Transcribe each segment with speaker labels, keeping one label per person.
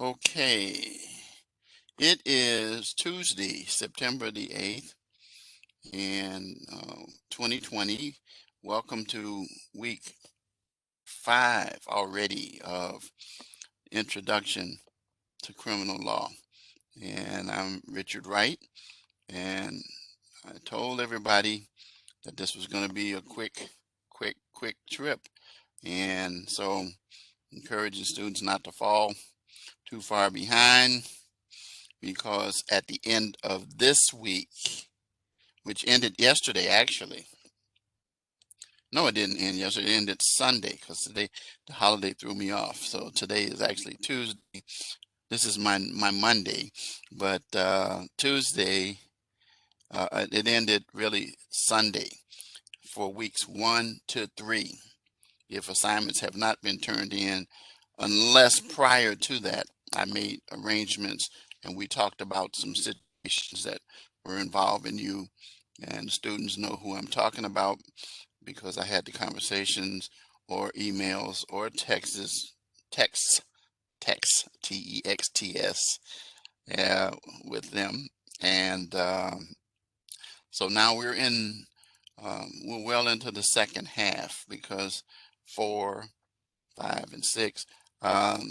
Speaker 1: Okay, it is Tuesday, September the 8th, in 2020. Welcome to week 5 already of Introduction to Criminal Law. And I'm Richard Wright, and I told everybody that this was going to be a quick trip. And so, encouraging students not to fall too far behind, because at the end of this week, which ended yesterday, actually. No, it didn't end yesterday. It ended Sunday because today the holiday threw me off. So today is actually Tuesday. This is my Monday, but Tuesday it ended really Sunday for weeks 1 to 3. If assignments have not been turned in, unless prior to that I made arrangements and we talked about some situations that were involving you, and students know who I'm talking about because I had the conversations or emails or texts, TEXTS, with them. And so now we're well into the second half because 4, 5, and 6. Um,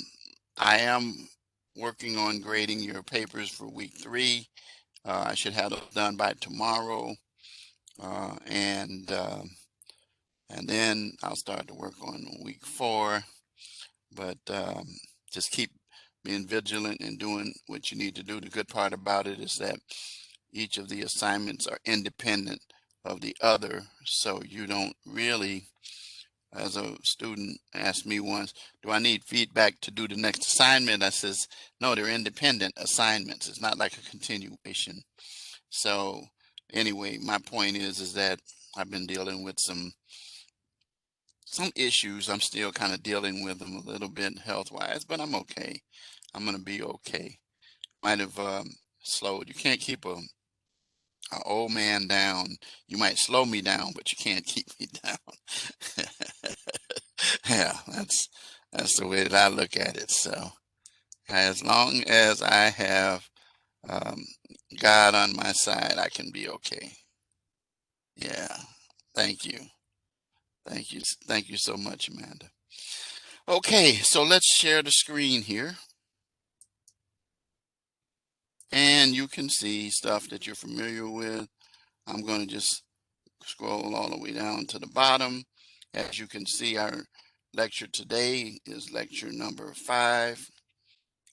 Speaker 1: I am working on grading your papers for week 3. I should have those done by tomorrow. Uh, and and then I'll start to work on week 4. But just keep being vigilant and doing what you need to do. The good part about it is that each of the assignments are independent of the other, so you don't really, as a student asked me once, do I need feedback to do the next assignment? I says, no, they're independent assignments. It's not like a continuation. So anyway, my point is that I've been dealing with some issues. I'm still kind of dealing with them a little bit health wise, but I'm okay. I'm gonna be okay. Might have slowed. You can't keep a old man down. You might slow me down, but you can't keep me down. Yeah, that's the way that I look at it. So as long as I have um, God on my side, I can be okay. Yeah. Thank you. Thank you. Thank you so much, Amanda. Okay, so let's share the screen here. And you can see stuff that you're familiar with. I'm going to just scroll all the way down to the bottom. As you can see, our lecture today is lecture number 5,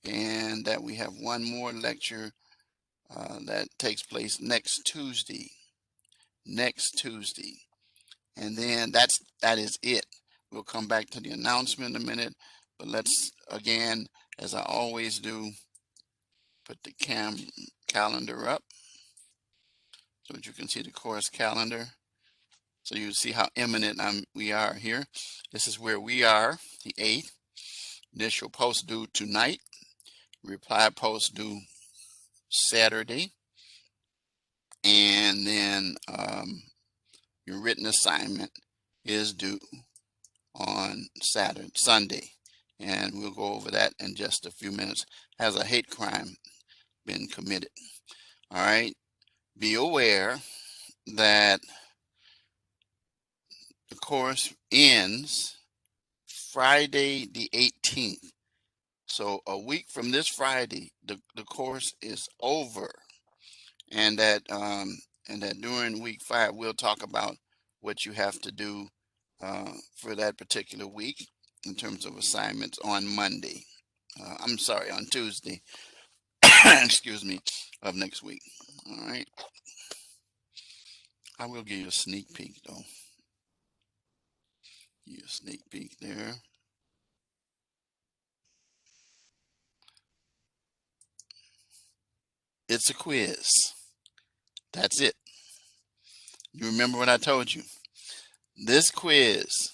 Speaker 1: and that we have one more lecture that takes place next Tuesday. Next Tuesday. And then that is it. We'll come back to the announcement in a minute, but let's again, as I always do, put the calendar up so that you can see the course calendar. So you see how imminent we are here. This is where we are, the 8th. Initial post due tonight. Reply post due Saturday. And then your written assignment is due on Sunday. And we'll go over that in just a few minutes. Has a hate crime been committed? All right. Be aware that the course ends Friday the 18th. So a week from this Friday, the course is over, and that during week 5 we'll talk about what you have to do for that particular week in terms of assignments on Monday. I'm sorry, on Tuesday. Excuse me, of next week. All right. I will give you a sneak peek though. Give you a sneak peek there. It's a quiz. That's it. You remember what I told you? This quiz.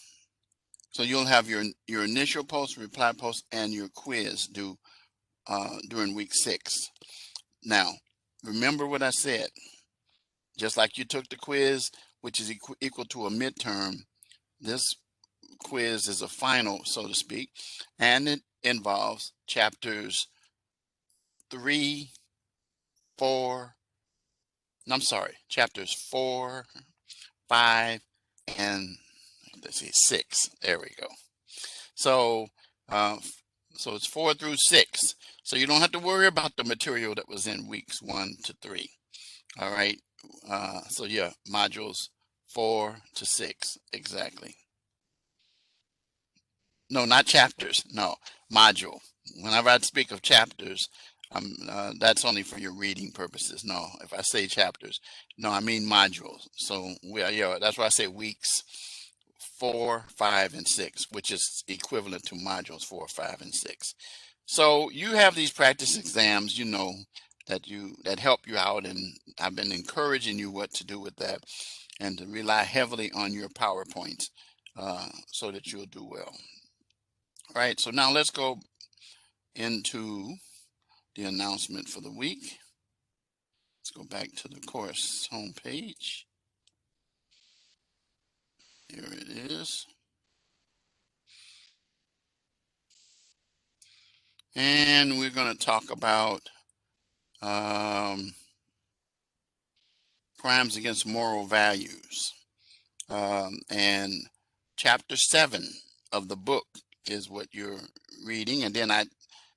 Speaker 1: So you'll have your initial post, reply post, and your quiz due during week 6. Now, remember what I said. Just like you took the quiz, which is equal to a midterm, this quiz is a final, so to speak, and involves chapters 3, 4, I'm sorry, chapters 4, 5, and let's see, 6. There we go. So, uh, so it's 4 through 6. So you don't have to worry about the material that was in weeks 1 to 3. All right. So yeah, modules 4 to 6, exactly. No, not chapters. No, module. Whenever I speak of chapters, that's only for your reading purposes. No, if I say chapters, no, I mean modules. So yeah, that's why I say weeks 4, 5, and 6, which is equivalent to modules 4, 5, and 6. So you have these practice exams, that help you out, and I've been encouraging you what to do with that, and to rely heavily on your PowerPoints so that you'll do well. All right, so now let's go into the announcement for the week. Let's go back to the course homepage. Here it is. And we're going to talk about crimes against moral values. And chapter 7 of the book is what you're reading. And then I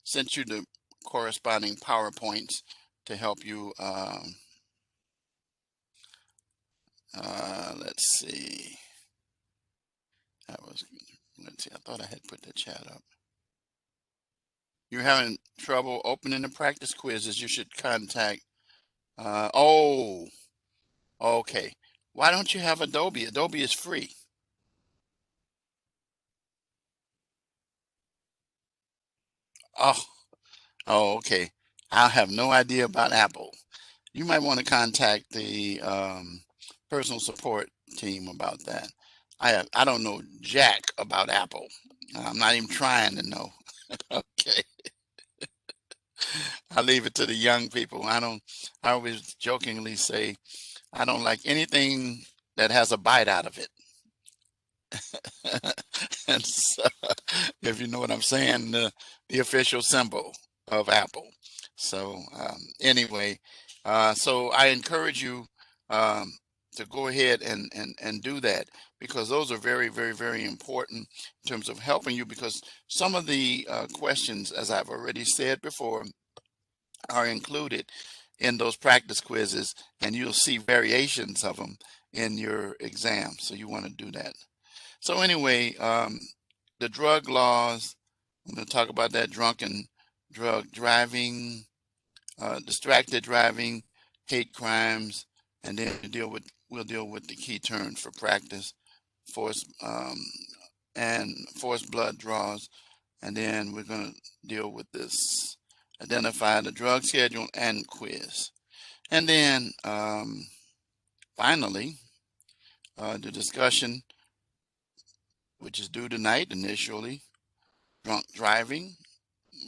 Speaker 1: sent you the corresponding PowerPoints to help you. Let's see. Let's see, I thought I had put the chat up. You're having trouble opening the practice quizzes, you should contact, oh, okay. Why don't you have Adobe? Adobe is free. Oh, okay. I have no idea about Apple. You might want to contact the personal support team about that. I don't know jack about Apple. I'm not even trying to know. Okay. I leave it to the young people. I always jokingly say, I don't like anything that has a bite out of it. And so, if you know what I'm saying, the official symbol of Apple. So anyway, so I encourage you um, to go ahead and do that, because those are very, very, very important in terms of helping you, because some of the questions, as I've already said before, are included in those practice quizzes, and you'll see variations of them in your exam. So you want to do that. So anyway, the drug laws, I'm going to talk about that: drunken drug driving, distracted driving, hate crimes, and then we'll deal with the key terms for practice, force and forced blood draws, and then we're going to deal with this: identify the drug schedule and quiz. And then finally, the discussion, which is due tonight initially: drunk driving,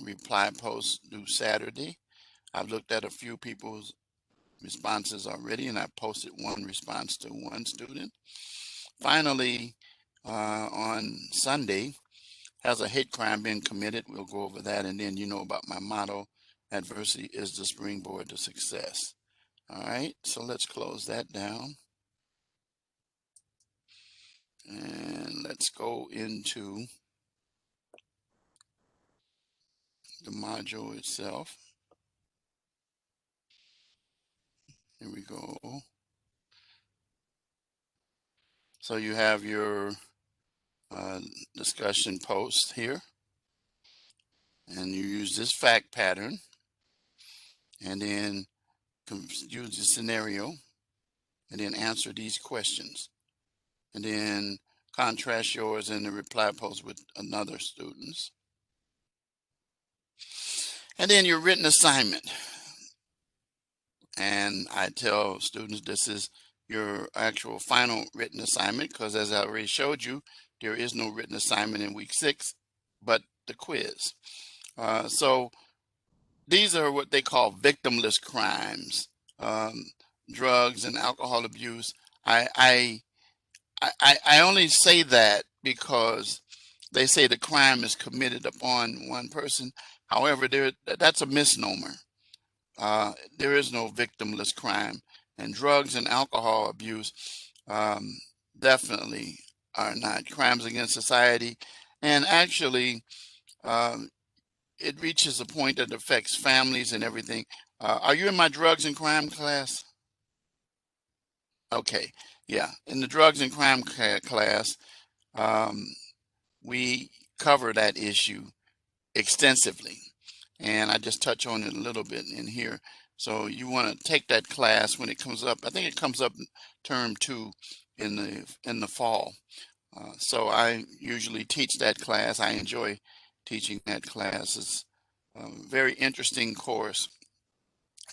Speaker 1: reply post due Saturday. I've looked at a few people's responses already, and I posted one response to one student. Finally, on Sunday, has a hate crime been committed? We'll go over that, and then you know about my motto: adversity is the springboard to success. All right, so let's close that down. And let's go into the module itself. Here we go. So you have your discussion post here, and you use this fact pattern, and then use the scenario, and then answer these questions, and then contrast yours in the reply post with another student's. And then your written assignment. And I tell students this is your actual final written assignment, because as I already showed you, there is no written assignment in week 6, but the quiz. So these are what they call victimless crimes, drugs and alcohol abuse. I only say that because they say the crime is committed upon one person. However, that's a misnomer. There is no victimless crime, and drugs and alcohol abuse um, definitely are not crimes against society. And actually, um, it reaches a point that affects families and everything. Are you in my drugs and crime class? Okay, yeah. In the drugs and crime class, um, we cover that issue extensively, and I just touch on it a little bit in here. So you want to take that class when it comes up. I think it comes up term 2 in the fall. So I usually teach that class. I enjoy teaching that class. It's a very interesting course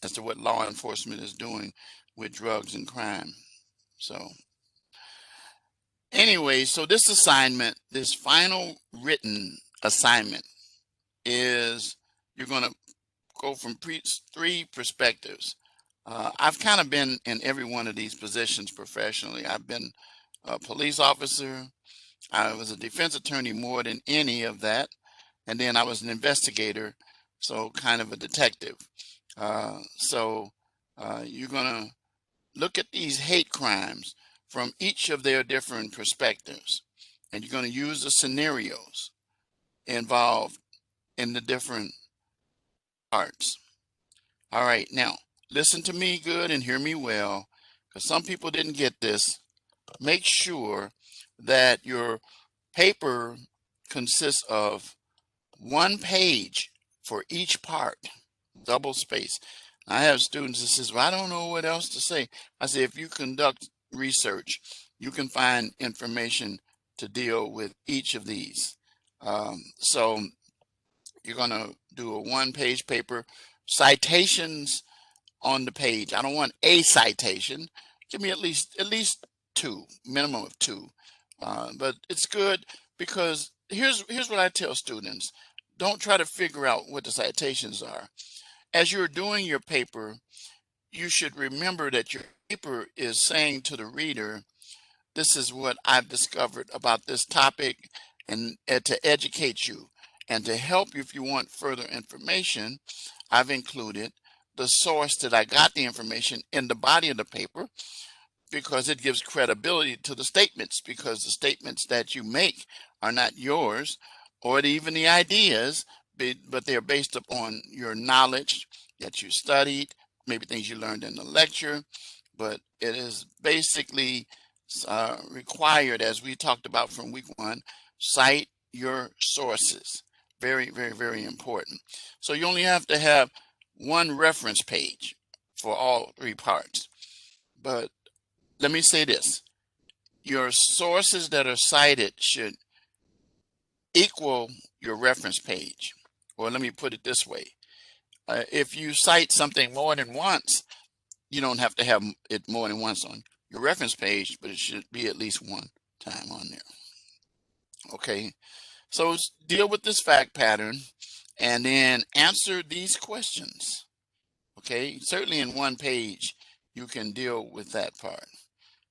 Speaker 1: as to what law enforcement is doing with drugs and crime. So anyway, so this assignment, this final written assignment is you're going to go from three perspectives. I've kind of been in every one of these positions professionally. I've been a police officer. I was a defense attorney more than any of that. And then I was an investigator, so kind of a detective. You're going to look at these hate crimes from each of their different perspectives. And you're going to use the scenarios involved in the different parts. All right, now listen to me good and hear me well, because some people didn't get this. Make sure that your paper consists of one page for each part, double space. I have students that says, well, I don't know what else to say. I say, if you conduct research, you can find information to deal with each of these. So you're going to do a one-page paper. Citations on the page. I don't want a citation. Give me at least two, minimum of two. But it's good because here's what I tell students. Don't try to figure out what the citations are. As you're doing your paper, you should remember that your paper is saying to the reader, this is what I've discovered about this topic, and to educate you and to help you if you want further information. I've included the source that I got the information in the body of the paper, because it gives credibility to the statements, because the statements that you make are not yours or even the ideas, but they're based upon your knowledge that you studied, maybe things you learned in the lecture. But it is basically required, as we talked about from week 1, cite your sources. Very, very, very important. So you only have to have one reference page for all three parts. But let me say this. Your sources that are cited should equal your reference page. Or let me put it this way. If you cite something more than once, you don't have to have it more than once on your reference page, but it should be at least one time on there. Okay, so deal with this fact pattern and then answer these questions. Okay, certainly in one page, you can deal with that part.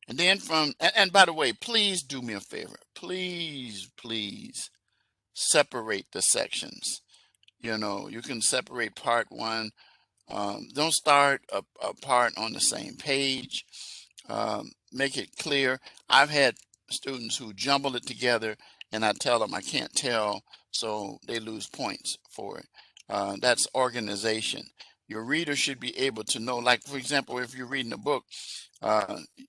Speaker 1: And then and by the way, please do me a favor. Please separate the sections. You can separate part 1. Don't start a part on the same page. Make it clear. I've had students who jumble it together, and I tell them I can't tell, so they lose points for it. That's organization. Your reader should be able to know, like, for example, if you're reading a book,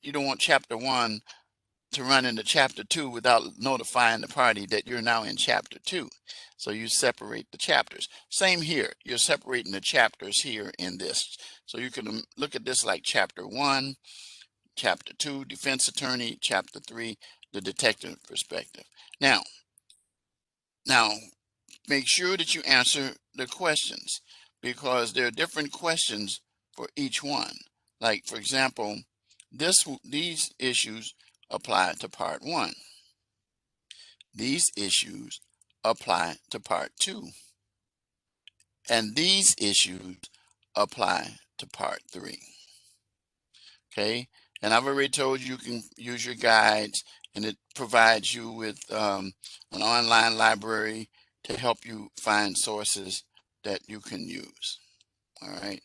Speaker 1: you don't want chapter 1 to run into chapter 2 without notifying the party that you're now in chapter 2. So you separate the chapters. Same here. You're separating the chapters here in this. So you can look at this like chapter 1, chapter 2, defense attorney, chapter 3, the detective perspective. Now, make sure that you answer the questions, because there are different questions for each one. Like, for example, these issues apply to part 1. These issues apply to part 2. And these issues apply to part 3. Okay, And I've already told you can use your guides, and it provides you with an online library to help you find sources that you can use. All right.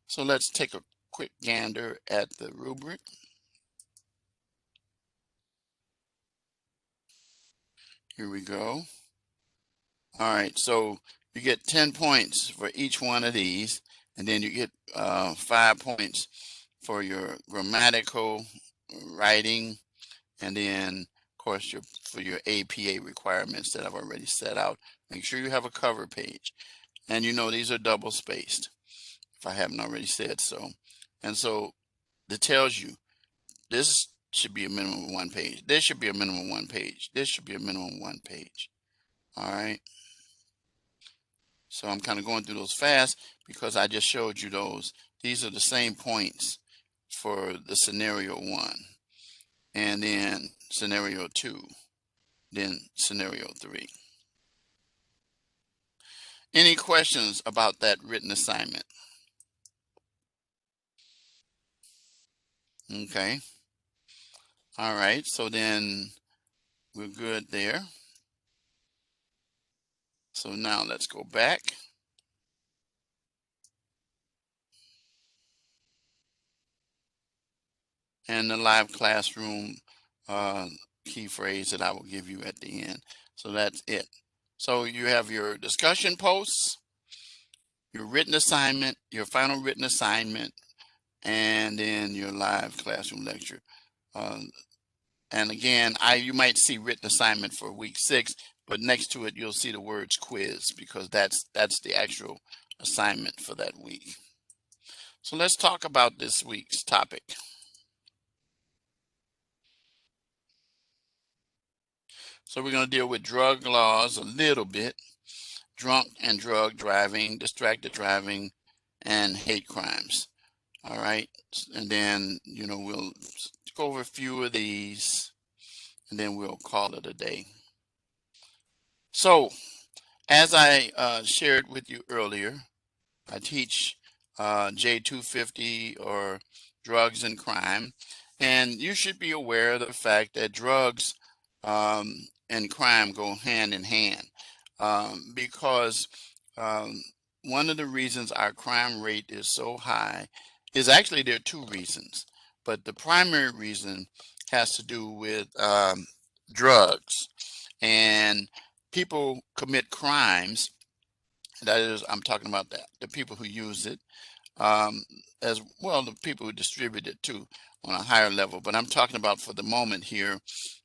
Speaker 1: So let's take a quick gander at the rubric. Here we go. All right. So you get 10 points for each one of these, and then you get 5 points for your grammatical writing, and then of course for your APA requirements that I've already set out. Make sure you have a cover page, and you know these are double spaced if I haven't already said so. And so it tells you this should be a minimum of 1 page, this should be a minimum of 1 page, this should be a minimum of 1 page. All right, so I'm kind of going through those fast because I just showed you those. These are the same points for the scenario 1, and then scenario 2, then scenario 3. Any questions about that written assignment? Okay. All right. So then we're good there. So now let's go back. And the live classroom key phrase that I will give you at the end. So that's it. So you have your discussion posts, your written assignment, your final written assignment, and then your live classroom lecture. And again, you might see written assignment for week 6, but next to it you'll see the words quiz because that's the actual assignment for that week. So let's talk about this week's topic. So we're going to deal with drug laws a little bit, drunk and drug driving, distracted driving, and hate crimes. All right. And then, we'll go over a few of these and then we'll call it a day. So as I shared with you earlier, I teach J250 or drugs and crime. And you should be aware of the fact that drugs and crime go hand in hand because one of the reasons our crime rate is so high is actually there are 2 reasons, but the primary reason has to do with drugs, and people commit crimes. That is, I'm talking about the people who use it, as well the people who distribute it too on a higher level. But I'm talking about for the moment here,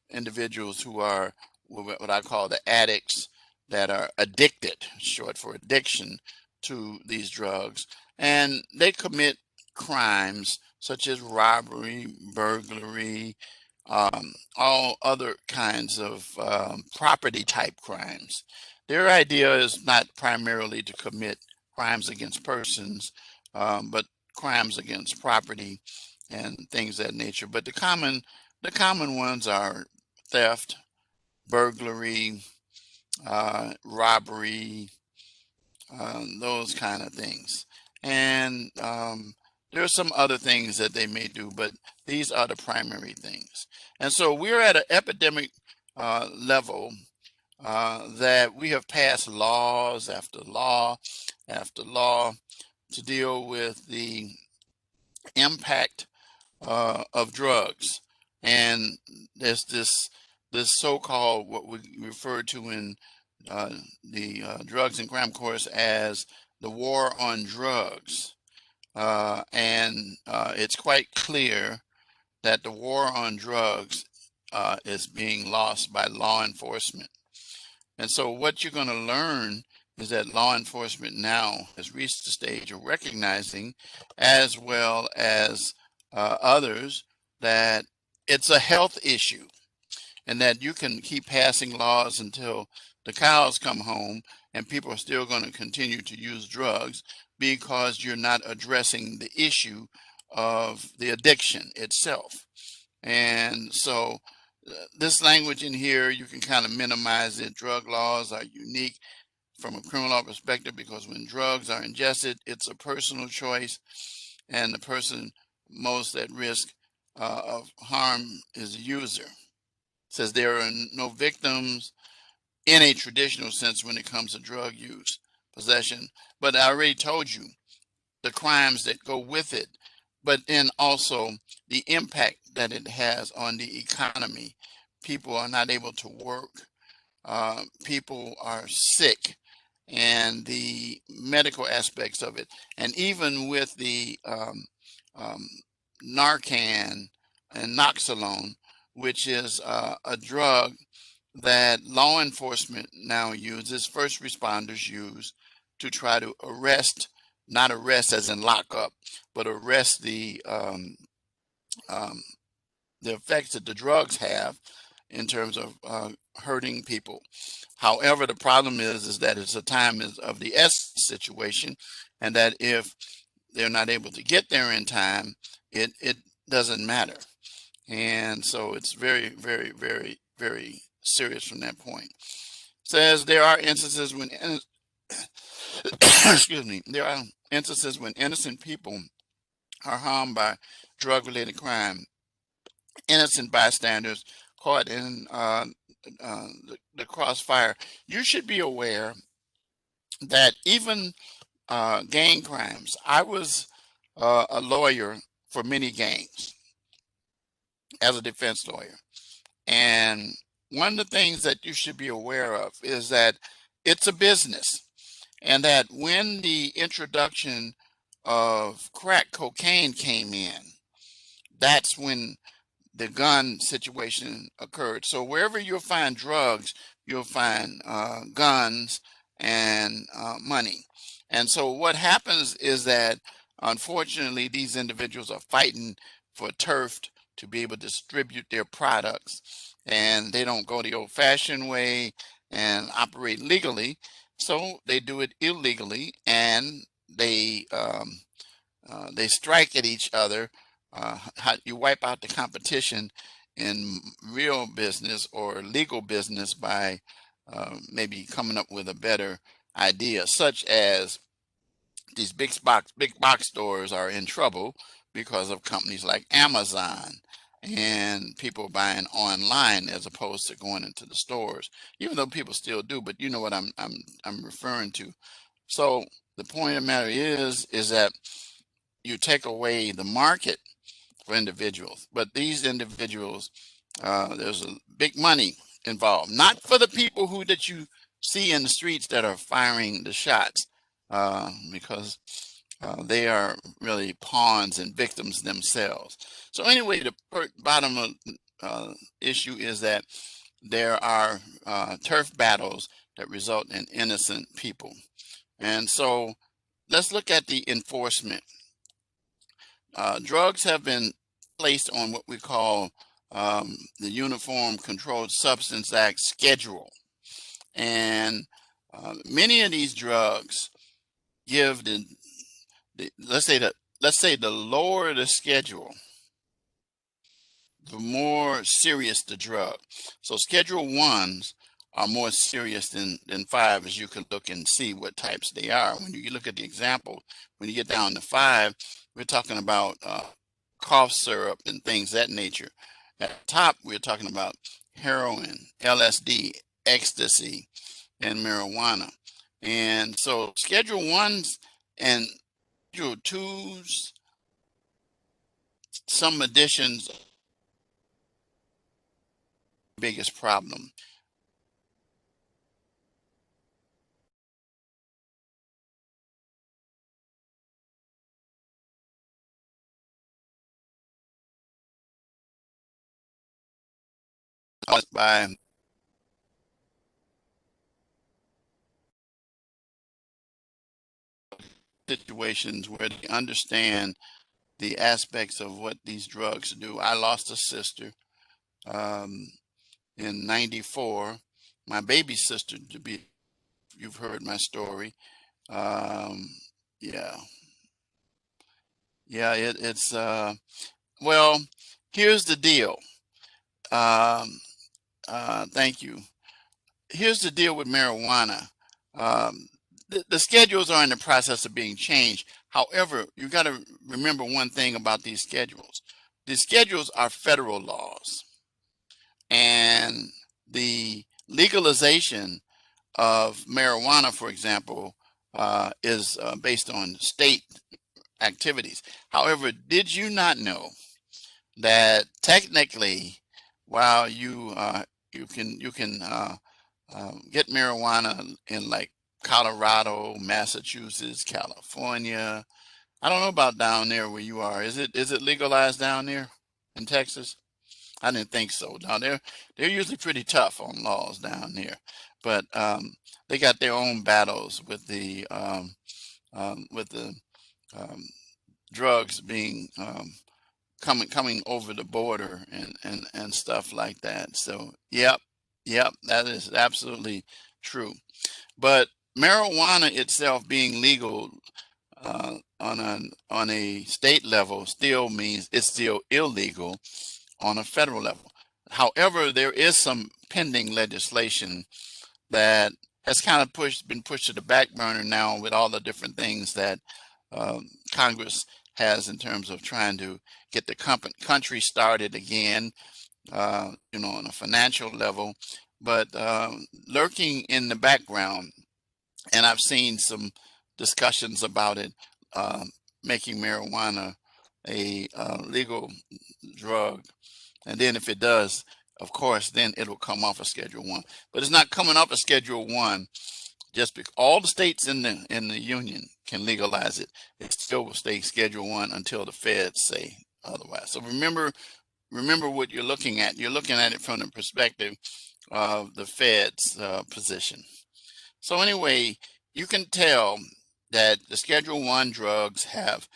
Speaker 1: individuals who are what I call the addicts that are addicted, short for addiction, to these drugs. And they commit crimes such as robbery, burglary, all other kinds of property type crimes. Their idea is not primarily to commit crimes against persons, but crimes against property and things of that nature. But the common ones are theft, burglary, robbery, those kind of things. And there are some other things that they may do, but these are the primary things. And so we're at an epidemic level that we have passed laws after law after law to deal with the impact of drugs. And there's this so-called what we refer to in the drugs and crime course as the war on drugs. And it's quite clear that the war on drugs is being lost by law enforcement. And so what you're going to learn is that law enforcement now has reached the stage of recognizing, as well as others, that it's a health issue and that you can keep passing laws until the cows come home and people are still going to continue to use drugs because you're not addressing the issue of the addiction itself. And so this language in here, you can kind of minimize it. Drug laws are unique from a criminal law perspective because when drugs are ingested, it's a personal choice, and the person most at risk of harm is the user. It says there are no victims in a traditional sense when it comes to drug use, possession. But I already told you the crimes that go with it, but then also the impact that it has on the economy. People are not able to work. People are sick, and the medical aspects of it, and even with the um, Narcan and Noxolone, which is a drug that law enforcement now uses, first responders use to try to arrest, not arrest as in lock up, but arrest um, the effects that the drugs have in terms of hurting people. However, the problem is that it's a time of the essence situation, and that if they're not able to get there in time, it doesn't matter. And so it's very, very, very, very serious from that point. Says there are instances when excuse me, there are instances when innocent people are harmed by drug-related crime. Innocent bystanders caught in the crossfire. You should be aware that even gang crimes. I was a lawyer for many gangs as a defense lawyer. And one of the things that you should be aware of is that it's a business, and that when the introduction of crack cocaine came in, that's when the gun situation occurred. So wherever you'll find drugs, you'll find guns and money. And so what happens is that unfortunately these individuals are fighting for turf to be able to distribute their products, and they don't go the old-fashioned way and operate legally. So they do it illegally, and they strike at each other. How you wipe out the competition in real business or legal business by maybe coming up with a better idea, such as these big box stores are in trouble because of companies like Amazon and people buying online as opposed to going into the stores, even though people still do, but you know what I'm referring to. So the point of the matter is that you take away the market for individuals, but these individuals, there's a big money involved, not for the people who that you see in the streets that are firing the shots, because they are really pawns and victims themselves. So anyway, the bottom of issue is that there are turf battles that result in innocent people. And so let's look at the enforcement. Drugs have been placed on what we call the Uniform Controlled Substance Act schedule. And many of these drugs give let's say the lower the schedule, the more serious the drug. So schedule ones are more serious than five, as you can look and see what types they are. When you look at the example, when you get down to five, we're talking about cough syrup and things that nature. At the top, we're talking about heroin, LSD, ecstasy, and marijuana. And so schedule ones and schedule twos, some additions, biggest problem. By situations where they understand the aspects of what these drugs do. I lost a sister um, in '94. My baby sister, to be, you've heard my story. Um, yeah, yeah, it's well, here's the deal. Um, thank you. Here's the deal with marijuana. Um, the schedules are in the process of being changed. However, you got to remember one thing about these schedules. the schedules are federal laws, and the legalization of marijuana, for example, is based on state activities. However, did you not know that technically, while you can get marijuana in like Colorado, Massachusetts, California. I don't know about down there where you are. Is it legalized down there in Texas? I didn't think so. Now they're usually pretty tough on laws down there, but they got their own battles with the um, drugs being coming over the border and stuff like that. So yep, that is absolutely true. But marijuana itself being legal on a state level still means it's still illegal on a federal level. However, there is some pending legislation that has kind of been pushed to the back burner now with all the different things that Congress has in terms of trying to get the country started again, on a financial level. But lurking in the background, and I've seen some discussions about it, uh, making marijuana a legal drug. And then if it does, of course, then it'll come off of Schedule 1. But it's not coming off of Schedule 1 just because all the states in the union can legalize it. It still will stay Schedule 1 until the feds say otherwise. So remember what you're looking at. You're looking at it from the perspective of the feds' position. So anyway, you can tell that the Schedule 1 drugs have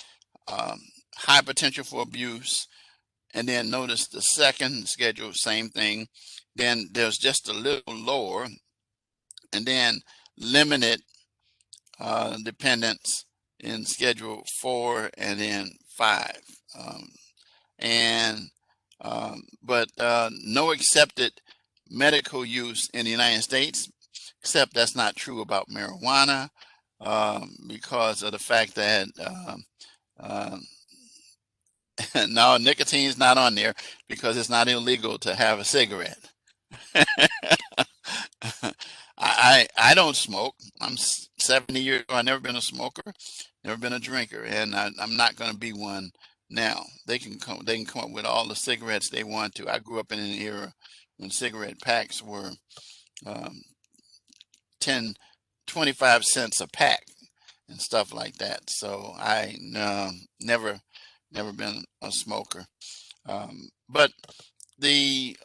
Speaker 1: um, high potential for abuse. And then notice the second schedule, same thing. Then there's just a little lower, and then limited dependence in Schedule 4 and then 5. Um, and but no accepted medical use in the United States, except that's not true about marijuana because of the fact that um, no, nicotine's not on there because it's not illegal to have a cigarette. I don't smoke. I'm 70 years old. I've never been a smoker, never been a drinker, and I'm not going to be one now. They can come up with all the cigarettes they want to. I grew up in an era when cigarette packs were um, 10, 25 cents a pack and stuff like that. So I never been a smoker. But the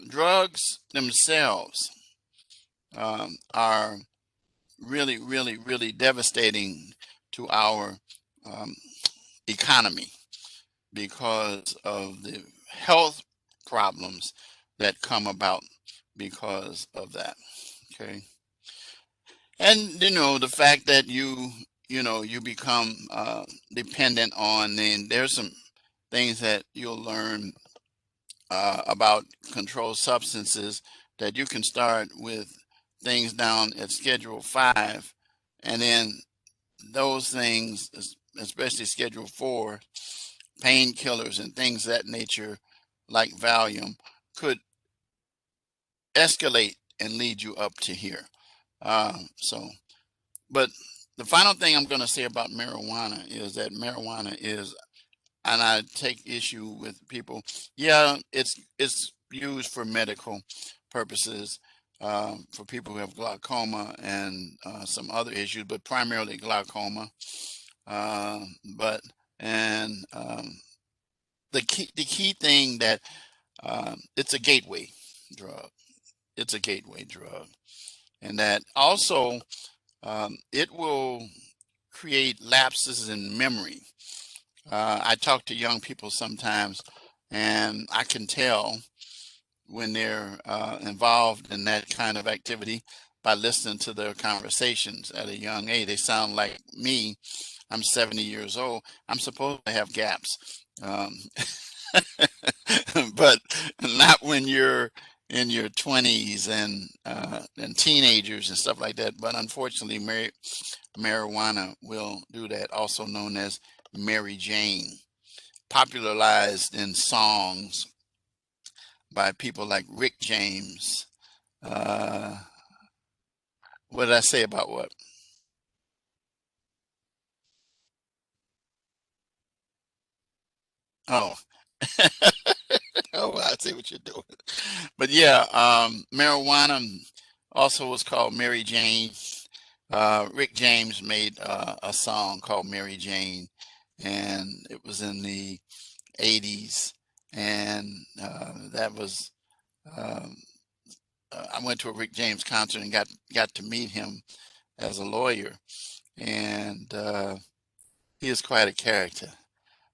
Speaker 1: drugs themselves are really, really, really devastating to our um, economy because of the health problems that come about because of that. Okay. And the fact that you become dependent on, then there's some things that you'll learn about controlled substances that you can start with things down at Schedule 5, and then those things, especially Schedule 4, painkillers and things of that nature, like Valium, could escalate and lead you up to here. But the final thing I'm going to say about marijuana is that marijuana is, and I take issue with people. Yeah, it's used for medical purposes for people who have glaucoma and some other issues, but primarily glaucoma. But and the key thing that it's a gateway drug. It's a gateway drug, and that also it will create lapses in memory. I talk to young people sometimes, and I can tell when they're involved in that kind of activity by listening to their conversations at a young age. They sound like me. I'm 70 years old. I'm supposed to have gaps, um, but not when you're in your 20s and teenagers and stuff like that. But unfortunately, marijuana will do that, also known as Mary Jane. popularized in songs by people like Rick James. Uh, what did I say about what? Oh, oh, I see what you're doing. But yeah, marijuana also was called Mary Jane. Rick James made a song called Mary Jane, and it was in the 80s. And that was, um, I went to a Rick James concert and got to meet him as a lawyer. And he is quite a character.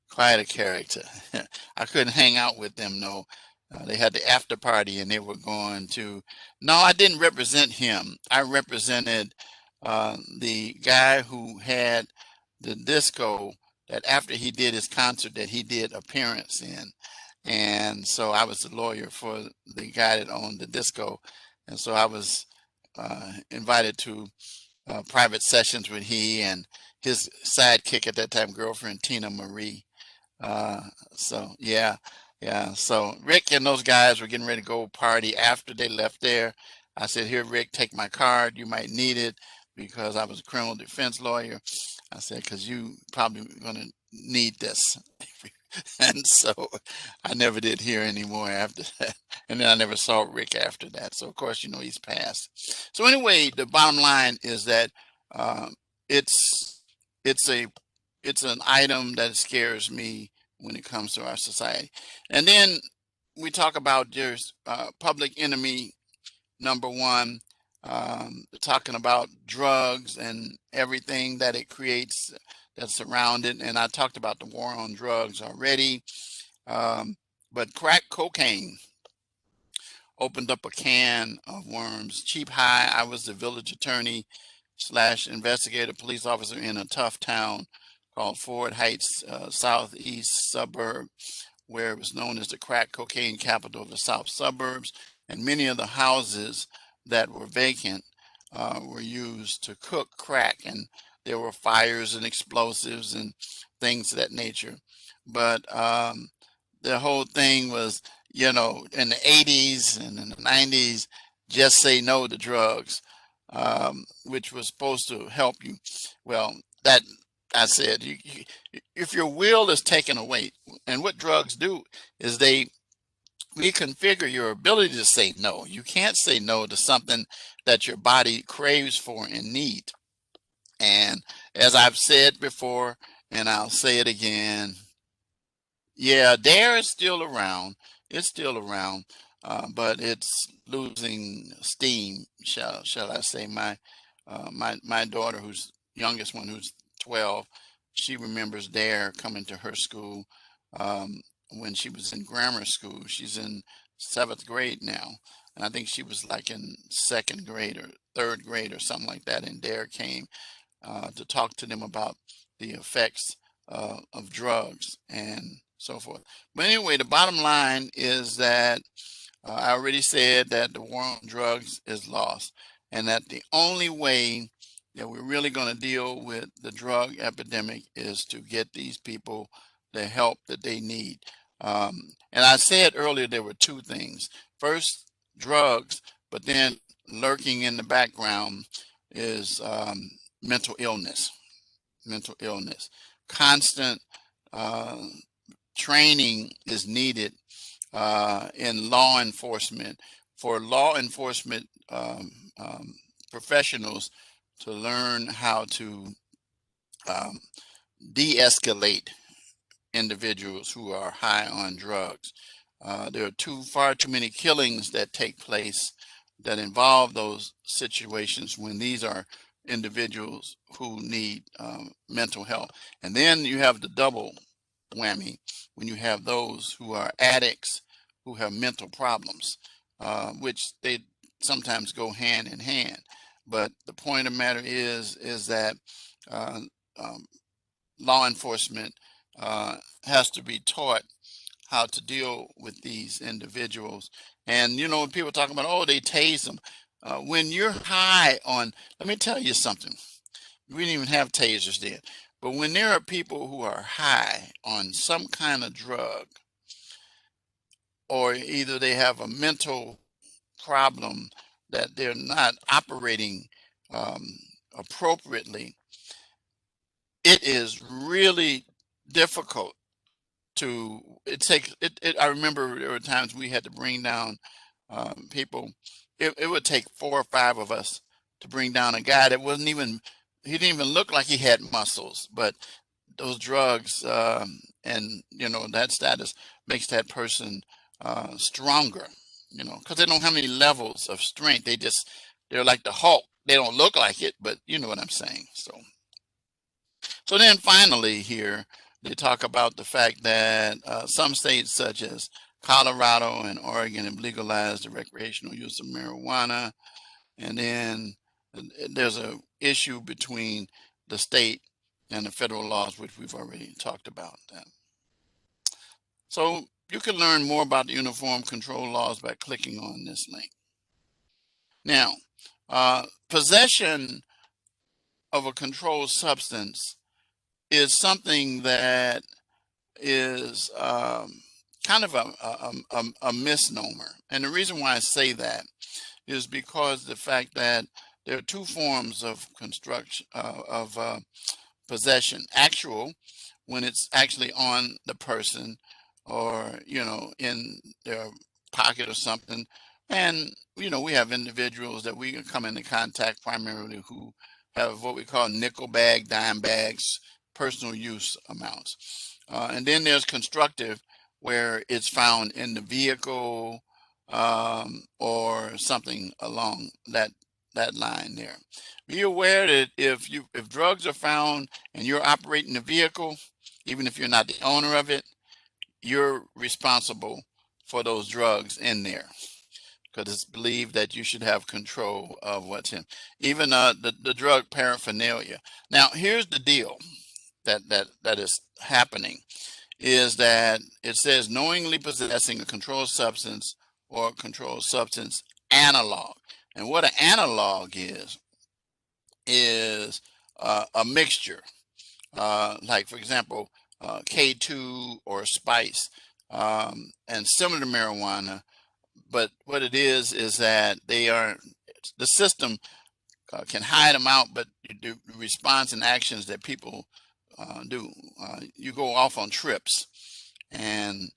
Speaker 1: Quite a character. I couldn't hang out with them, no. They had the after party and they were going to. No, I didn't represent him. I represented the guy who had the disco that after he did his concert that he did appearance in. And so I was the lawyer for the guy that owned the disco. And so I was invited to private sessions with he and his sidekick at that time, girlfriend Tina Marie. Uh, so yeah, yeah. So Rick and those guys were getting ready to go party after they left there. I said, "Here, Rick, take my card. You might need it because I was a criminal defense lawyer." I said, "Because you probably gonna need this." And so I never did hear anymore after that. And then I never saw Rick after that. So of course, you know, he's passed. So anyway, the bottom line is that um, it's it's a it's an item that scares me when it comes to our society. And then we talk about there's public enemy number one, talking about drugs and everything that it creates that's around it. And I talked about the war on drugs already. Um, but crack cocaine opened up a can of worms. Cheap high. I was the village attorney slash investigator police officer in a tough town called Ford Heights, southeast suburb, where it was known as the crack cocaine capital of the south suburbs. And many of the houses that were vacant were used to cook crack. And there were fires and explosives and things of that nature. But the whole thing was, you know, in the 80s and in the 90s, just say no to drugs, which was supposed to help you. Well, that I said, if your will is taken away, and what drugs do is they reconfigure your ability to say no. You can't say no to something that your body craves for and need. And as I've said before, and I'll say it again, yeah, Dare is still around. It's still around, but it's losing steam. Shall I say? My daughter, who's youngest one, who's 12, she remembers Dare coming to her school um, when she was in grammar school. She's in seventh grade now, and I think she was like in second grade or third grade or something like that. And Dare came to talk to them about the effects of drugs and so forth. But anyway, the bottom line is that I already said that the war on drugs is lost, and that the only way that we're really going to deal with the drug epidemic is to get these people the help that they need. And I said earlier there were two things. First, drugs, but then lurking in the background is mental illness. Mental illness. Constant uh, training is needed in law enforcement for law enforcement professionals to learn how to um, de-escalate individuals who are high on drugs. There are far too many killings that take place that involve those situations when these are individuals who need mental health. And then you have the double whammy when you have those who are addicts who have mental problems, which they sometimes go hand in hand. But the point of the matter is that uh, um, law enforcement has to be taught how to deal with these individuals. And you know, when people talk about, oh, they tase them. When you're high on, let me tell you something. We didn't even have tasers then. But when there are people who are high on some kind of drug, or either they have a mental problem that they're not operating um, appropriately, it is really difficult to it takes I remember there were times we had to bring down people. It would take 4 or 5 of us to bring down a guy that wasn't even he didn't even look like he had muscles, but those drugs and that status makes that person stronger, because they don't have any levels of strength. They're like the Hulk. They don't look like it, but you know what I'm saying. So then finally here, they talk about the fact that some states such as Colorado and Oregon have legalized the recreational use of marijuana. And then there's a issue between the state and the federal laws, which we've already talked about. So you can learn more about the uniform control laws by clicking on this link. Now, possession of a controlled substance is something that is kind of a misnomer. And the reason why I say that is because the fact that there are two forms of construction of possession: actual, when it's actually on the person, or in their pocket or something. And we have individuals that we come into contact primarily who have what we call nickel bag, dime bags, personal use amounts. And then there's constructive, where it's found in the vehicle, or something along that line there. Be aware that if drugs are found and you're operating the vehicle, even if you're not the owner of it, you're responsible for those drugs in there, because it's believed that you should have control of what's in. Even the drug paraphernalia. Now, here's the deal that is happening, is that it says knowingly possessing a controlled substance or controlled substance analog. And what an analog is a mixture, like for example, K2 or spice, and similar to marijuana. But what it is that the system can hide them out, but the response and actions that people do, you go off on trips, and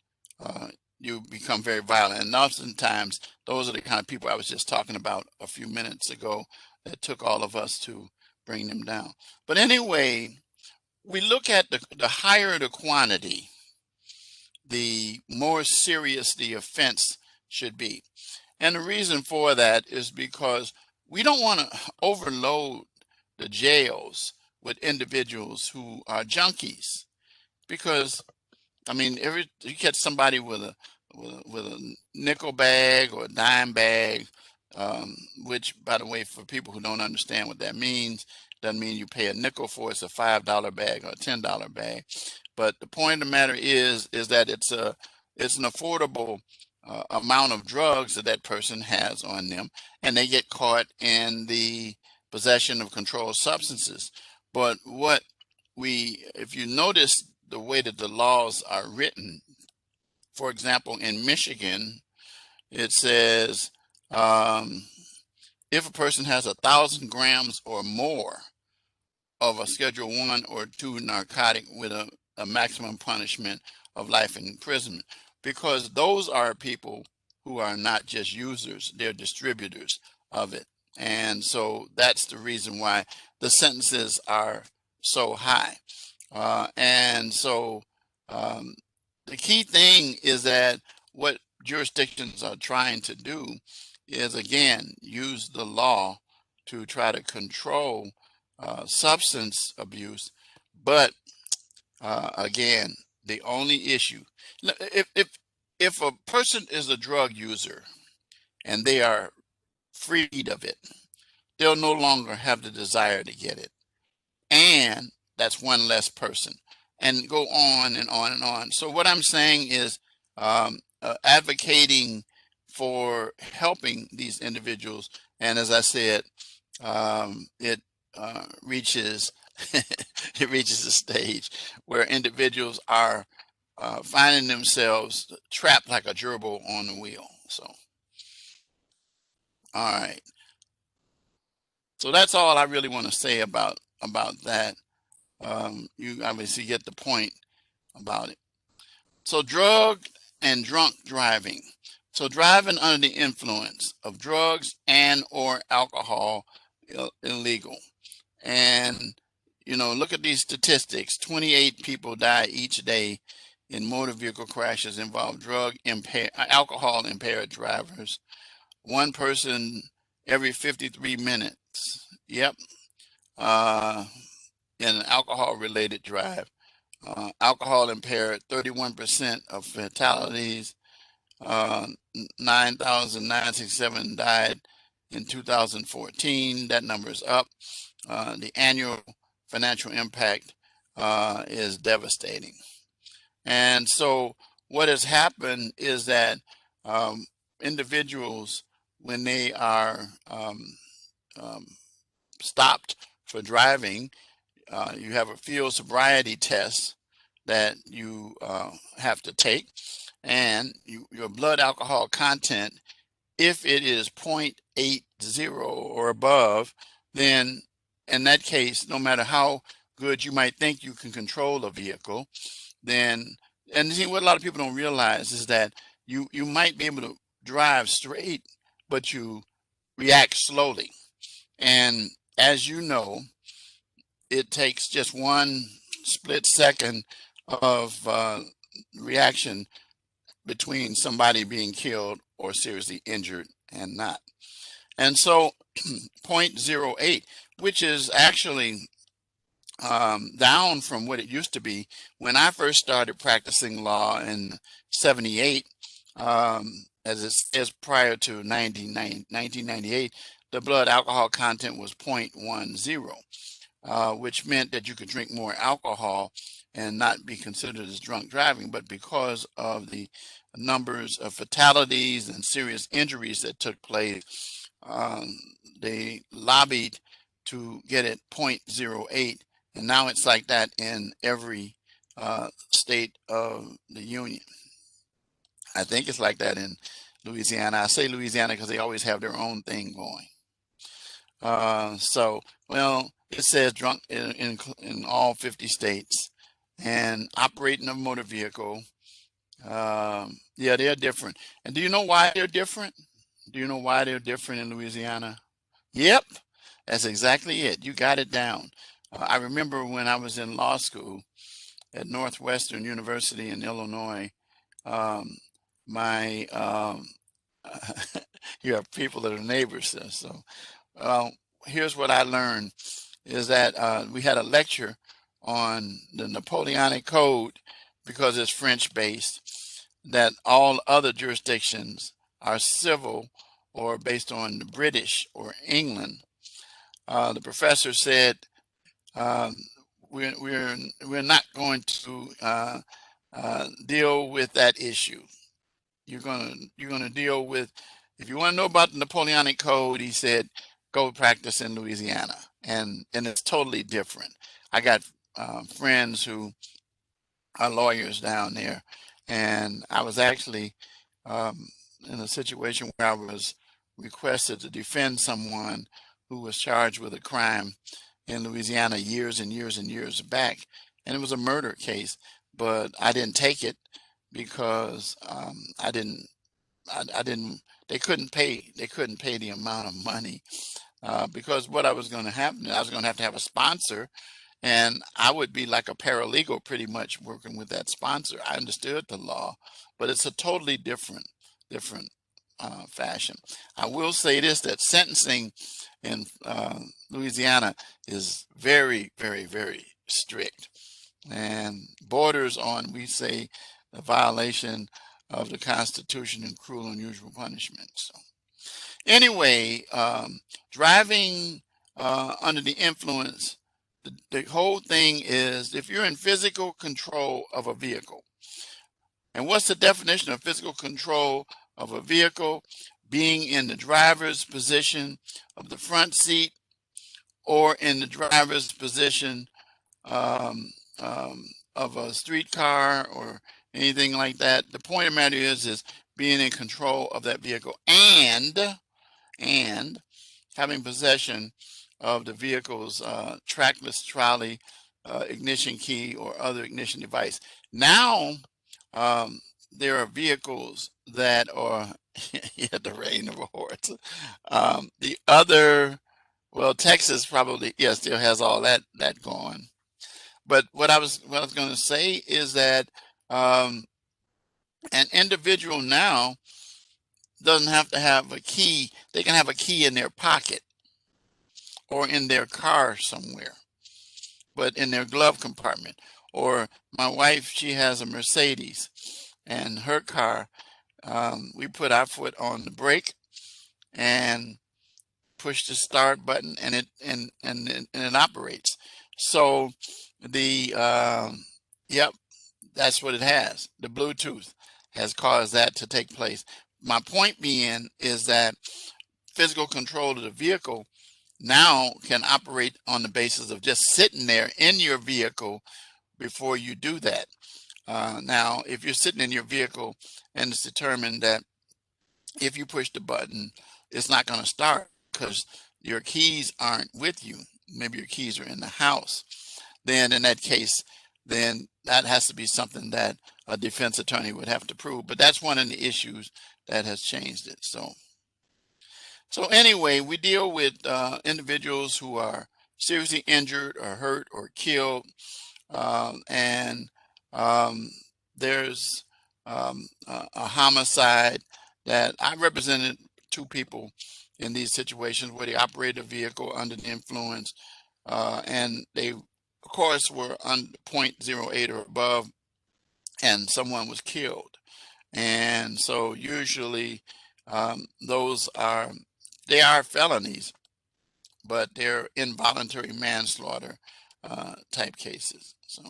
Speaker 1: you become very violent. And oftentimes, those are the kind of people I was just talking about a few minutes ago that took all of us to bring them down. But anyway, we look at the higher the quantity, the more serious the offense should be. And the reason for that is because we don't want to overload the jails with individuals who are junkies. Because I mean, you catch somebody with a nickel bag or a dime bag, which, by the way, for people who don't understand what that means, doesn't mean you pay a nickel for it. It's a $5 bag or a $10 bag. But the point of the matter is that it's an affordable amount of drugs that person has on them, and they get caught in the possession of controlled substances. But if you notice the way that the laws are written, for example, in Michigan, it says if a person has 1,000 grams or more of a Schedule 1 or 2 narcotic, with a maximum punishment of life imprisonment, because those are people who are not just users, they're distributors of it. And so that's the reason why the sentences are so high. And so the key thing is that what jurisdictions are trying to do is, again, use the law to try to control substance abuse. But again, the only issue, if a person is a drug user and they are freed of it, they'll no longer have the desire to get it. And that's one less person, and go on and on and on. So what I'm saying is advocating for helping these individuals. And as I said, it reaches it reaches a stage where individuals are finding themselves trapped like a gerbil on the wheel. So, all right. So that's all I really want to say about that. You obviously get the point about it. So drug and drunk driving. So driving under the influence of drugs and or alcohol illegal. And look at these statistics. 28 people die each day in motor vehicle crashes involve alcohol impaired drivers. One person every 53 minutes. Yep. Uh, in an alcohol related drive. Alcohol impaired 31% of fatalities. 9,967 died in 2014. That number is up. The annual financial impact is devastating. And so what has happened is that um, individuals, when they are um, stopped for driving, you have a field sobriety test that you have to take, and your blood alcohol content, if it is 0.80 or above, then in that case, no matter how good you might think you can control a vehicle, then, and see, what a lot of people don't realize is that you might be able to drive straight, but you react slowly. And as you know, it takes just one split second of reaction between somebody being killed or seriously injured and not. And so 0.08, which is actually down from what it used to be. When I first started practicing law in 78, as it says prior to 1998, the blood alcohol content was 0.10. Which meant that you could drink more alcohol and not be considered as drunk driving. But because of the numbers of fatalities and serious injuries that took place, um, they lobbied to get it 0.08, and now it's like that in every state of the union. I think it's like that in Louisiana. I say Louisiana because they always have their own thing going. Well, it says drunk in all 50 states, and operating a motor vehicle. Yeah, they're different. And do you know why they're different? Do you know why they're different in Louisiana? Yep, that's exactly it. You got it down. I remember when I was in law school at Northwestern University in Illinois, um, my you have people that are neighbors there. So here's what I learned is that we had a lecture on the Napoleonic Code because it's French based, that all other jurisdictions are civil or based on the British or England. The professor said um, we're not going to deal with that issue. You're gonna deal with, if you want to know about the Napoleonic Code, he said, go practice in Louisiana, and it's totally different. I got friends who are lawyers down there, and I was actually um, in a situation where I was requested to defend someone who was charged with a crime in Louisiana years and years and years back, and it was a murder case, but I didn't take it because I didn't, they couldn't pay the amount of money because what I was going to happen, I was going to have a sponsor, and I would be like a paralegal pretty much working with that sponsor. I understood the law, but it's a totally different fashion. I will say this, that sentencing in Louisiana is very, very, very strict and borders on, we say, a violation of the Constitution and cruel and unusual punishment. So anyway, driving under the influence, the whole thing is if you're in physical control of a vehicle. And what's the definition of physical control of a vehicle? Being in the driver's position of the front seat or in the driver's position um, of a streetcar or anything like that. The point of the matter is being in control of that vehicle and having possession of the vehicle's trackless trolley, ignition key, or other ignition device. Now, there are vehicles that are, yeah, the reign of a horse. The other, well, Texas probably, yeah, still has all that going. But what I was going to say is that um, an individual now doesn't have to have a key. They can have a key in their pocket or in their car somewhere, but in their glove compartment. Or my wife, she has a Mercedes, and her car, we put our foot on the brake and push the start button, and it operates. So the yep, that's what it has. The Bluetooth has caused that to take place. My point being is that physical control of the vehicle now can operate on the basis of just sitting there in your vehicle before you do that. Now, if you're sitting in your vehicle and it's determined that if you push the button, it's not going to start because your keys aren't with you. Maybe your keys are in the house. Then in that case, then that has to be something that a defense attorney would have to prove. But that's one of the issues that has changed it. So anyway, we deal with individuals who are seriously injured or hurt or killed, and there's a homicide that I represented two people in these situations where they operated a vehicle under the influence, and they, of course, were on .08 or above, and someone was killed. And so usually those are they are felonies, but they're involuntary manslaughter type cases. So,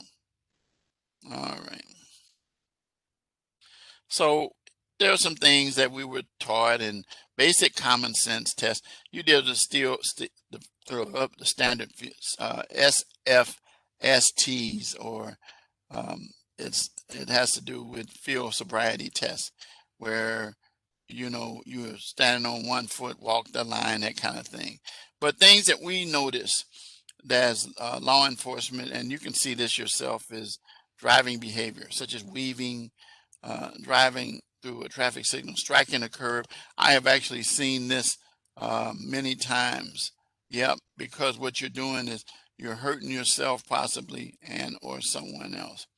Speaker 1: all right. So there are some things that we were taught in basic common sense tests. You did the the standard SFSTs, or it has to do with field sobriety tests, where you're standing on one foot, walk the line, that kind of thing. But things that we notice as law enforcement, and you can see this yourself, is driving behavior, such as weaving, driving through a traffic signal, striking a curb. I have actually seen this many times. Yep, because what you're doing is you're hurting yourself possibly, and or someone else.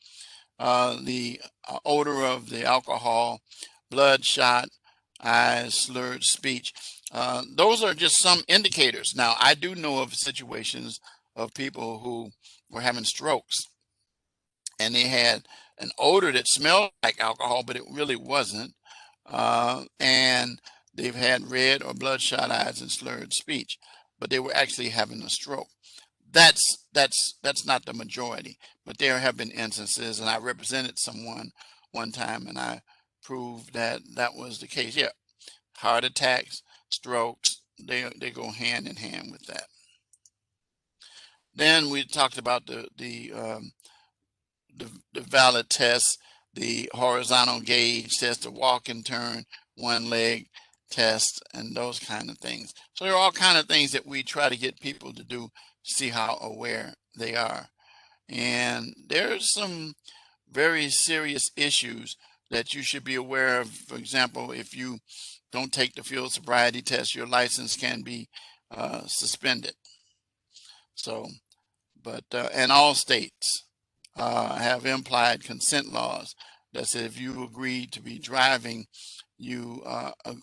Speaker 1: The odor of the alcohol, bloodshot eyes, slurred speech. Those are just some indicators. Now, I do know of situations of people who were having strokes, and they had an odor that smelled like alcohol, but it really wasn't. And they've had red or bloodshot eyes and slurred speech, but they were actually having a stroke. That's not the majority, but there have been instances, and I represented someone one time, and I proved that that was the case. Yeah, heart attacks, strokes, they go hand in hand with that. Then we talked about the valid tests, the horizontal gauge test, the walk and turn, one leg test, and those kind of things. So there are all kind of things that we try to get people to do, see how aware they are. And there's some very serious issues that you should be aware of. For example, if you don't take the field sobriety test, your license can be suspended. So, but and all states have implied consent laws that say if you agree to be driving, you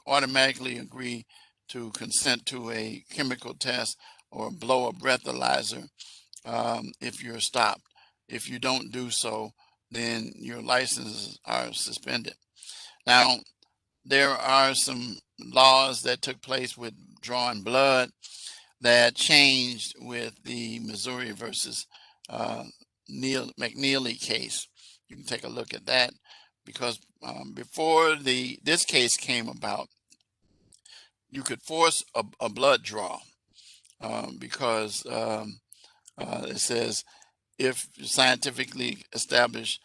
Speaker 1: automatically agree to consent to a chemical test or blow a breathalyzer if you're stopped. If you don't do so, then your licenses are suspended. Now, there are some laws that took place with drawing blood that changed with the Missouri versus McNeely case. You can take a look at that, because before this case came about, you could force a blood draw because it says if scientifically established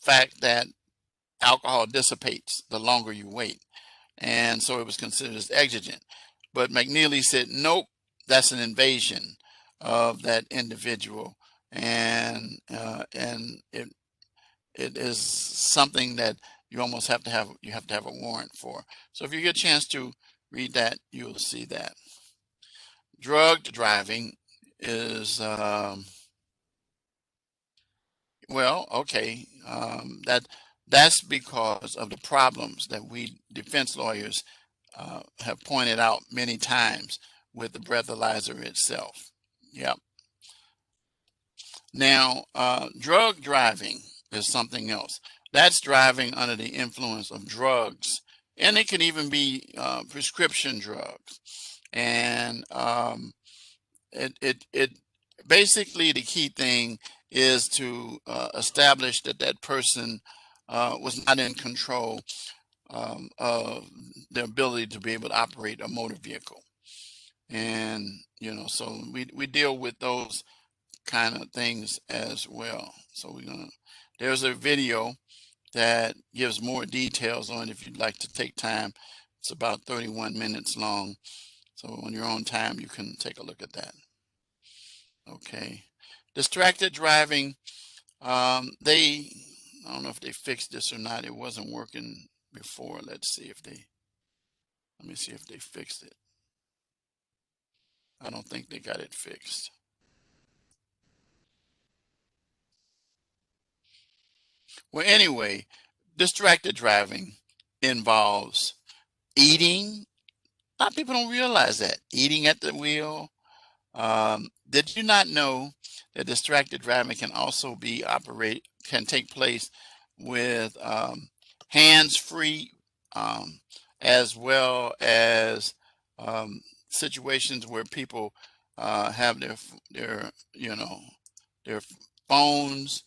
Speaker 1: fact that alcohol dissipates the longer you wait. And so it was considered as exigent. But McNeely said, nope, that's an invasion of that individual. And it is something that you almost have to have a warrant for. So if you get a chance to read that, you'll see that. Drugged driving is well, okay. That's because of the problems that we defense lawyers have pointed out many times with the breathalyzer itself. Yep. Now, drug driving is something else. That's driving under the influence of drugs, and it can even be prescription drugs. And it basically, the key thing is to establish that that person was not in control of their ability to be able to operate a motor vehicle. And so we deal with those kind of things as well. So there's a video that gives more details on it if you'd like to take time. It's about 31 minutes long. So on your own time, you can take a look at that. Okay. Distracted driving. I don't know if they fixed this or not. It wasn't working before. Let me see if they fixed it. I don't think they got it fixed. Well, anyway, distracted driving involves eating. A lot of people don't realize that. Eating at the wheel. Did you not know that distracted driving can take place with hands-free, as well as situations where people have their phones,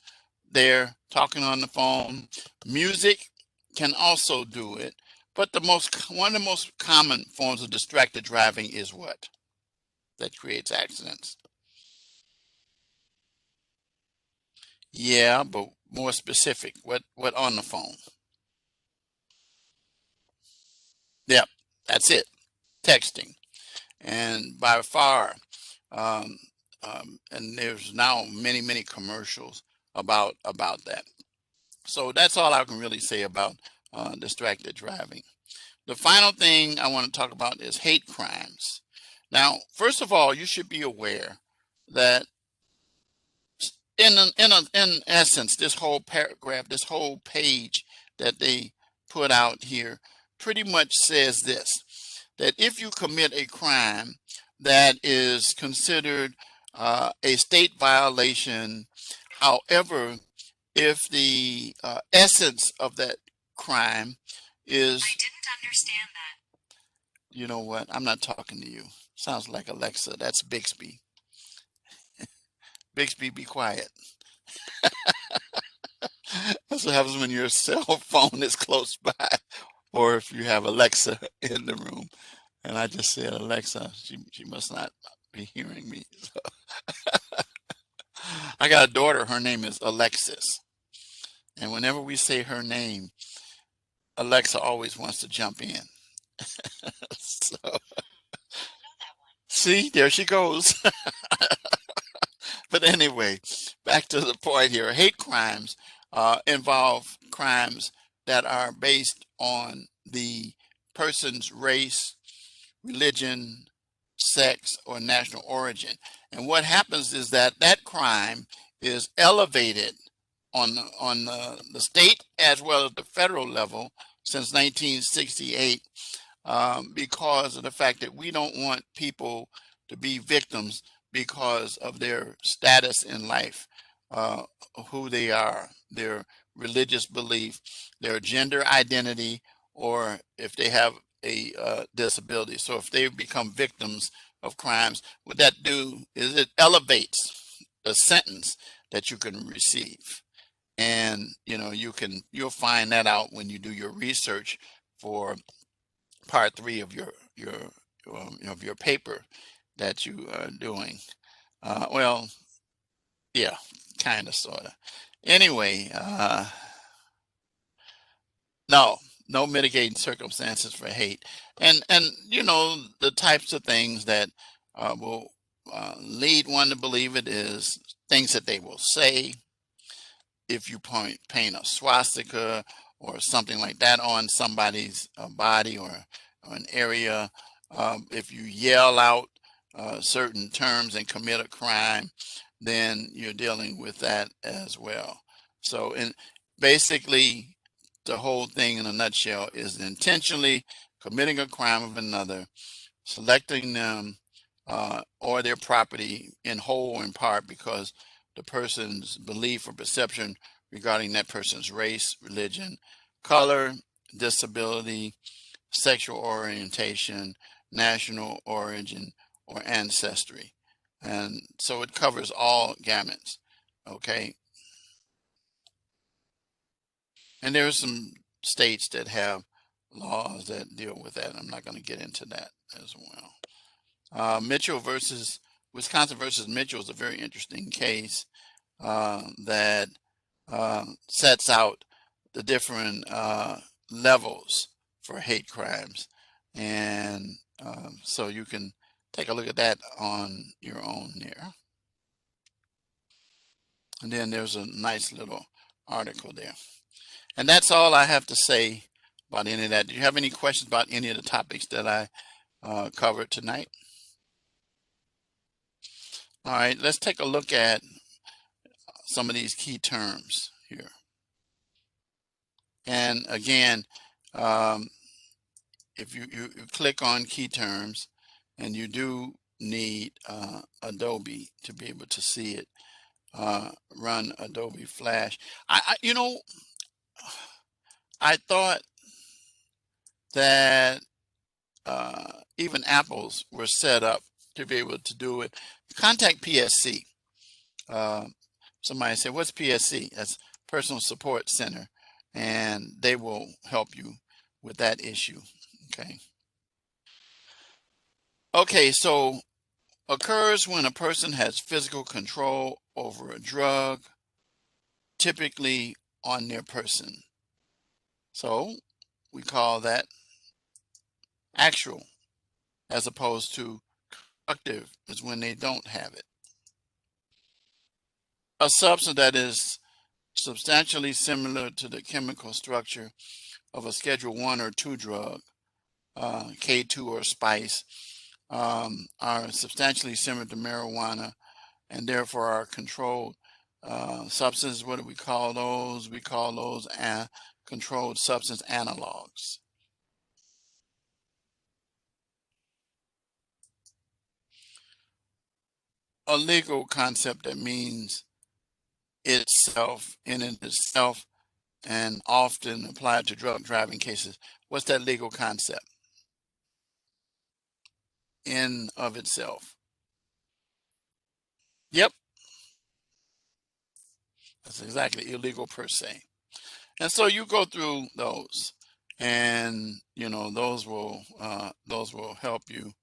Speaker 1: they're talking on the phone. Music can also do it, but one of the most common forms of distracted driving is what? That creates accidents. Yeah, but more specific. What on the phone? Yep, that's it. Texting. And by far, um, and there's now many commercials about that. So that's all I can really say about distracted driving. The final thing I want to talk about is hate crimes. Now, first of all, you should be aware that in essence, this whole paragraph, this whole page that they put out here pretty much says this, that if you commit a crime that is considered a state violation, however, if the essence of that crime is— I didn't understand that. You know what? I'm not talking to you. Sounds like Alexa. That's Bixby. Bixby, be quiet. That's what happens when your cell phone is close by, or if you have Alexa in the room. And I just said Alexa, she must not be hearing me. So I got a daughter, her name is Alexis. And whenever we say her name, Alexa always wants to jump in. So, see, there she goes. But anyway, back to the point here. Hate crimes involve crimes that are based on the person's race, religion, sex, or national origin. And what happens is that that crime is elevated on the state as well as the federal level since 1968, because of the fact that we don't want people to be victims because of their status in life, uh, who they are, their religious belief, their gender identity, or if they have a disability. So if they become victims of crimes, what that do is it elevates the sentence that you can receive. And you'll find that out when you do your research for part 3 of your paper that you are doing. Well, Yeah, kind of, sort of. Anyway, no, no mitigating circumstances for hate, and the types of things that will lead one to believe it is things that they will say. If you paint a swastika or something like that on somebody's body or an area, if you yell out certain terms and commit a crime, then you're dealing with that as well. So, basically, the whole thing in a nutshell is intentionally committing a crime of another, selecting them or their property in whole or in part because the person's belief or perception regarding that person's race, religion, color, disability, sexual orientation, national origin, or ancestry. And so it covers all gamuts. Okay. And there are some states that have laws that deal with that. I'm not going to get into that as well. Mitchell versus Wisconsin versus Mitchell is a very interesting case that sets out the different levels for hate crimes, and so you can take a look at that on your own there. And then there's a nice little article there. And that's all I have to say about any of that. Do you have any questions about any of the topics that I covered tonight? All right, let's take a look at some of these key terms here. And again, if you click on key terms, and you do need Adobe to be able to see it, run Adobe Flash. I thought that even Apple's were set up to be able to do it. Contact PSC. Somebody said, what's PSC? That's Personal Support Center, and they will help you with that issue. Okay, so occurs when a person has physical control over a drug, typically on their person. So we call that actual, as opposed to constructive is when they don't have it. A substance that is substantially similar to the chemical structure of a Schedule 1 or 2 drug, K2 or spice, are substantially similar to marijuana and therefore are controlled substances. What do we call those? We call those controlled substance analogs. A legal concept that means itself, in itself, and often applied to drug driving cases. What's that legal concept? In of itself. Yep, that's exactly illegal per se. And so you go through those, and those will help you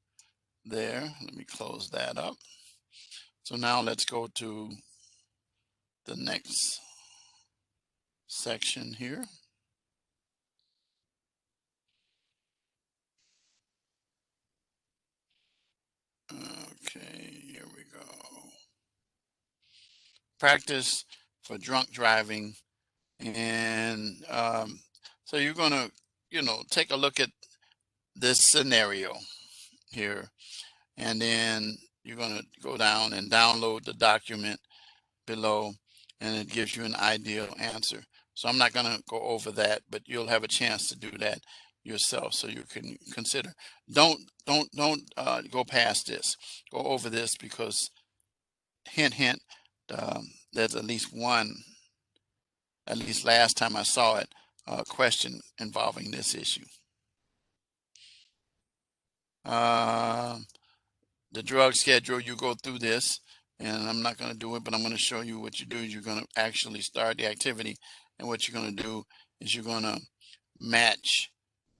Speaker 1: there. Let me close that up. So now let's go to the next section here. Okay, here we go. Practice for drunk driving. And so you're going to, take a look at this scenario here. And then you're going to go down and download the document below, and it gives you an ideal answer. So I'm not going to go over that, but you'll have a chance to do that yourself, so you can consider. Don't go past this. Go over this because, hint, hint, there's at least last time I saw it, question involving this issue. The drug schedule, you go through this, and I'm not going to do it, but I'm going to show you what you do. You're going to actually start the activity, and what you're going to do is you're going to match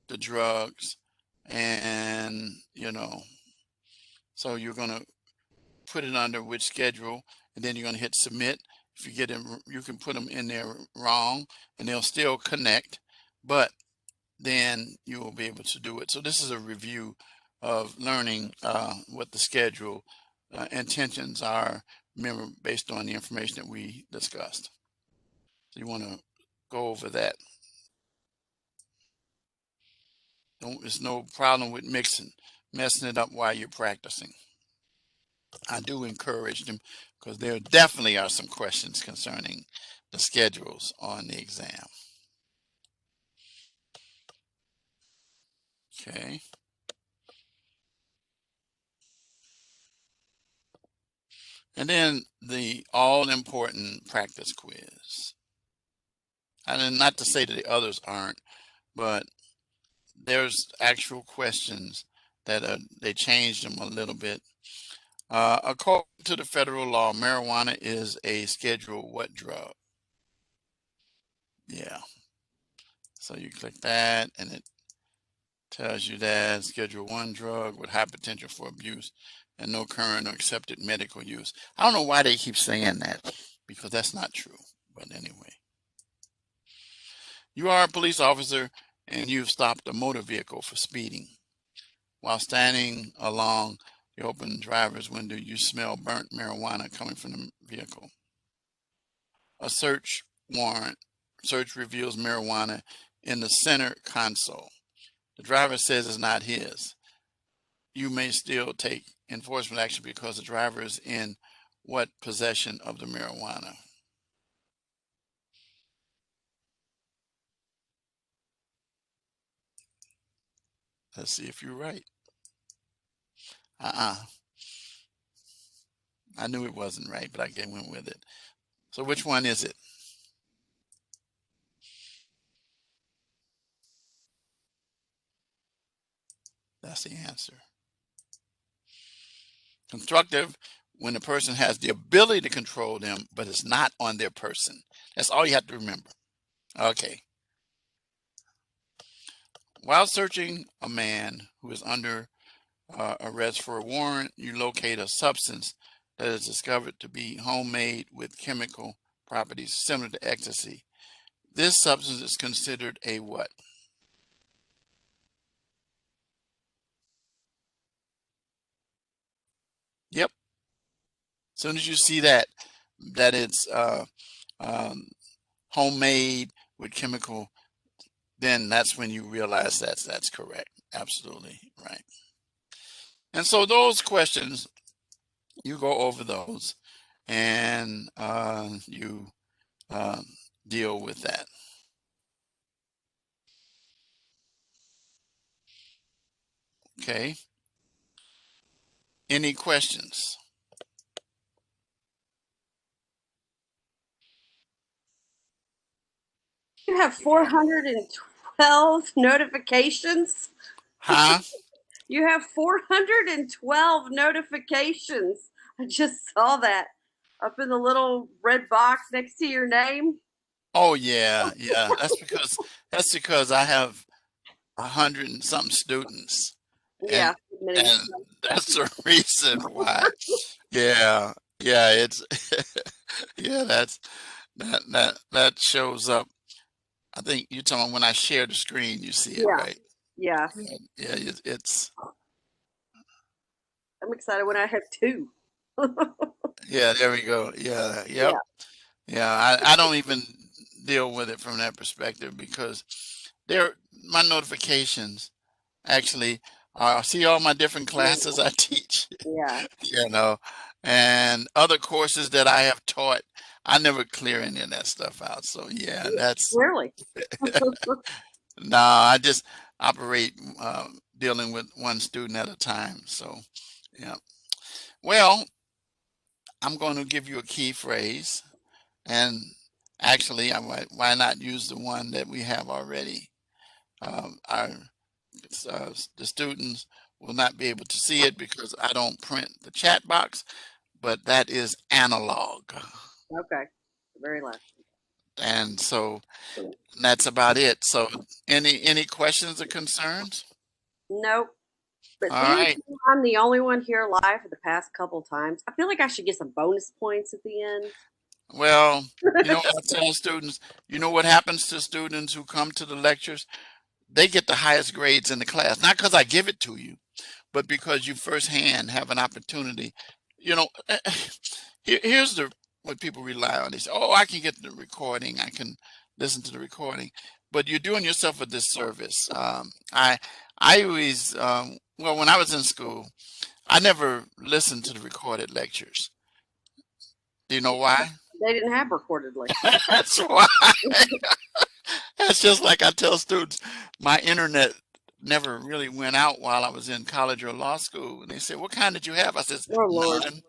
Speaker 1: the drugs, and so you're going to put it under which schedule, and then you're going to hit submit. If you get them, you can put them in there wrong, and they'll still connect, but then you will be able to do it. So this is a review of learning what the schedule intentions are, remember, based on the information that we discussed. So you want to go over that. There's no problem with messing it up while you're practicing. I do encourage them because there definitely are some questions concerning the schedules on the exam. Okay. And then the all-important practice quiz. And not to say that the others aren't, but there's actual questions that they changed them a little bit. According to the federal law, marijuana is a Schedule what drug? Yeah. So you click that, and it tells you that Schedule 1 drug with high potential for abuse and no current or accepted medical use. I don't know why they keep saying that, because that's not true. But anyway, you are a police officer and you've stopped a motor vehicle for speeding. While standing along the open driver's window, you smell burnt marijuana coming from the vehicle. A search reveals marijuana in the center console. The driver says it's not his. You may still take enforcement action because the driver is in what possession of the marijuana? Let's see if you're right. I knew it wasn't right, but I went with it. So which one is it? That's the answer. Constructive when the person has the ability to control them, but it's not on their person. That's all you have to remember. Okay. While searching a man who is under arrest for a warrant, you locate a substance that is discovered to be homemade with chemical properties similar to ecstasy. This substance is considered a what? Yep. As soon as you see that it's um, homemade with chemical, then that's when you realize that's correct. Absolutely right. And so those questions, you go over those, and you uh, deal with that. Okay. Any questions?
Speaker 2: You have 412 notifications.
Speaker 1: Huh?
Speaker 2: You have 412 notifications. I just saw that up in the little red box next to your name.
Speaker 1: Oh yeah, yeah. That's because I have 100 and something students, and
Speaker 2: Yeah, admitting
Speaker 1: and that's the reason why. Yeah, yeah. It's yeah. That shows up. I think you're talking when I share the screen, you see it,
Speaker 2: yeah,
Speaker 1: right?
Speaker 2: yeah.
Speaker 1: Yeah, yeah. It's
Speaker 2: I'm excited when I have two.
Speaker 1: yeah. There we go. Yeah. Yep.
Speaker 2: Yeah,
Speaker 1: Yeah. I don't even deal with it from that perspective because they're my notifications actually see all my different classes I teach,
Speaker 2: yeah.
Speaker 1: you know, and other courses that I have taught. I never clear any of that stuff out. So yeah, that's
Speaker 2: Really?
Speaker 1: no, I just operate dealing with one student at a time. So yeah. Well, I'm going to give you a key phrase, and actually, why not use the one that we have already? Our the students will not be able to see it because I don't print the chat box, but that is analog.
Speaker 2: Okay. Very last.
Speaker 1: And so that's about it. So any questions or concerns?
Speaker 2: Nope. But
Speaker 1: All
Speaker 2: being
Speaker 1: right.
Speaker 2: I'm the only one here live for the past couple times, I feel like I should get some bonus points at the end.
Speaker 1: Well, you know what I tell students? You know what happens to students who come to the lectures? They get the highest grades in the class, not because I give it to you, but because you firsthand have an opportunity. You know, here's the what people rely on. They say, "Oh, I can get the recording. I can listen to the recording," but you're doing yourself a disservice. I always, well, when I was in school, I never listened to the recorded lectures. Do you know why?
Speaker 2: They didn't have recorded lectures.
Speaker 1: That's why. That's just like I tell students, my internet never really went out while I was in college or law school. And they say, "What kind did you have?" I says,
Speaker 2: Oh Lord.
Speaker 1: "None."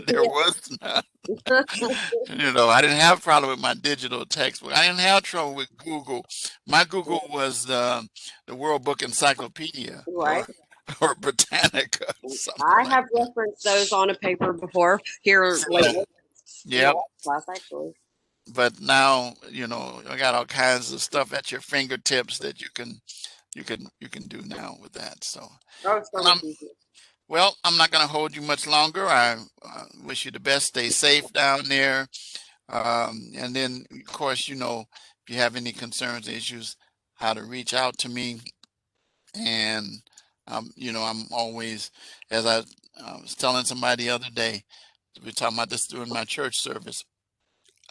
Speaker 1: There was none. You know, I didn't have a problem with my digital textbook. I didn't have trouble with Google. My Google was the World Book Encyclopedia
Speaker 2: Right.
Speaker 1: or Britannica, something
Speaker 2: I
Speaker 1: like
Speaker 2: have
Speaker 1: that.
Speaker 2: referenced those on a paper before here
Speaker 1: Yeah.
Speaker 2: lately in the
Speaker 1: Yep.
Speaker 2: last class, actually.
Speaker 1: But now, you know, I got all kinds of stuff at your fingertips that you can do now with that. So,
Speaker 2: Oh, so
Speaker 1: well,
Speaker 2: much easier.
Speaker 1: I'm not going to hold you much longer. I wish you the best. Stay safe down there. And then, of course, you know, if you have any concerns, issues, how to reach out to me. And, you know, I'm always, as I was telling somebody the other day, we were talking about this during my church service.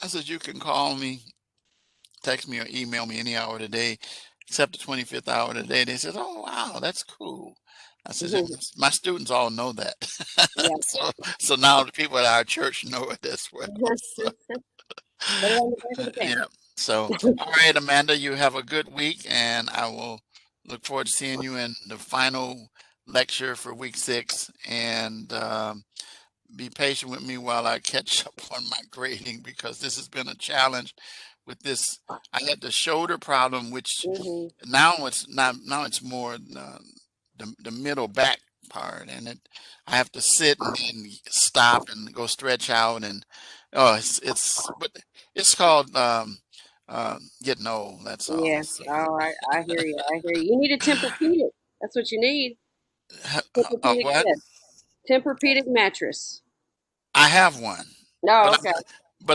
Speaker 1: I said, you can call me, text me, or email me any hour of the day, except the 25th hour of the day. They said, oh, wow, that's cool. I said,
Speaker 2: Mhm.
Speaker 1: my students all know that.
Speaker 2: Yeah.
Speaker 1: So now the people at our church know it as well. So,
Speaker 2: Put it on the back of the pen.
Speaker 1: yeah. So, all right, Amanda, you have a good week, and I will look forward to seeing you in the final lecture for week 6. And be patient with me while I catch up on my grading because this has been a challenge with this. I had the shoulder problem, which
Speaker 2: Hmm.
Speaker 1: now it's not, now it's more the middle back part, and I have to sit and then stop and go stretch out, and oh, but it's called getting old. That's all.
Speaker 2: Yeah.
Speaker 1: So,
Speaker 2: Oh, I hear you. I hear you. You need a Tempur-Pedic. That's what you need. Tempur-Pedic
Speaker 1: what?
Speaker 2: bed. Tempur-Pedic mattress.
Speaker 1: I have one,
Speaker 2: No,
Speaker 1: but
Speaker 2: okay.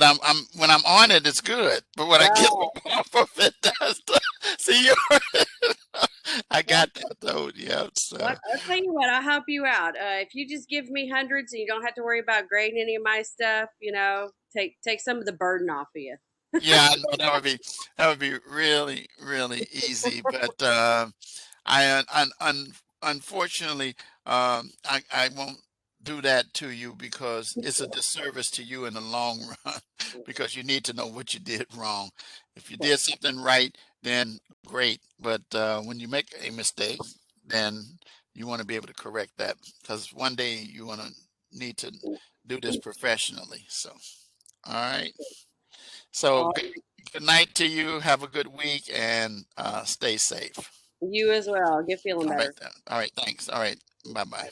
Speaker 1: I'm when I'm on it, it's good. But when I get
Speaker 2: Oh,
Speaker 1: off of it, that's see you. I
Speaker 2: well,
Speaker 1: got that though. Yeah. So
Speaker 2: I'll tell you what. I'll help you out. If you just give me hundreds and you don't have to worry about grading any of my stuff, take some of the burden off of you.
Speaker 1: yeah, I know that would be really really easy. But unfortunately, I won't do that to you because it's a disservice to you in the long run because you need to know what you did wrong. If you did something right, then great. But when you make a mistake, then you want to be able to correct that because one day you want to need to do this professionally. So, all right. So,
Speaker 2: All
Speaker 1: good night to you. Have a good week and stay safe.
Speaker 2: you as well. Get feeling
Speaker 1: All right
Speaker 2: better.
Speaker 1: then. All right. Thanks. All right. Bye bye.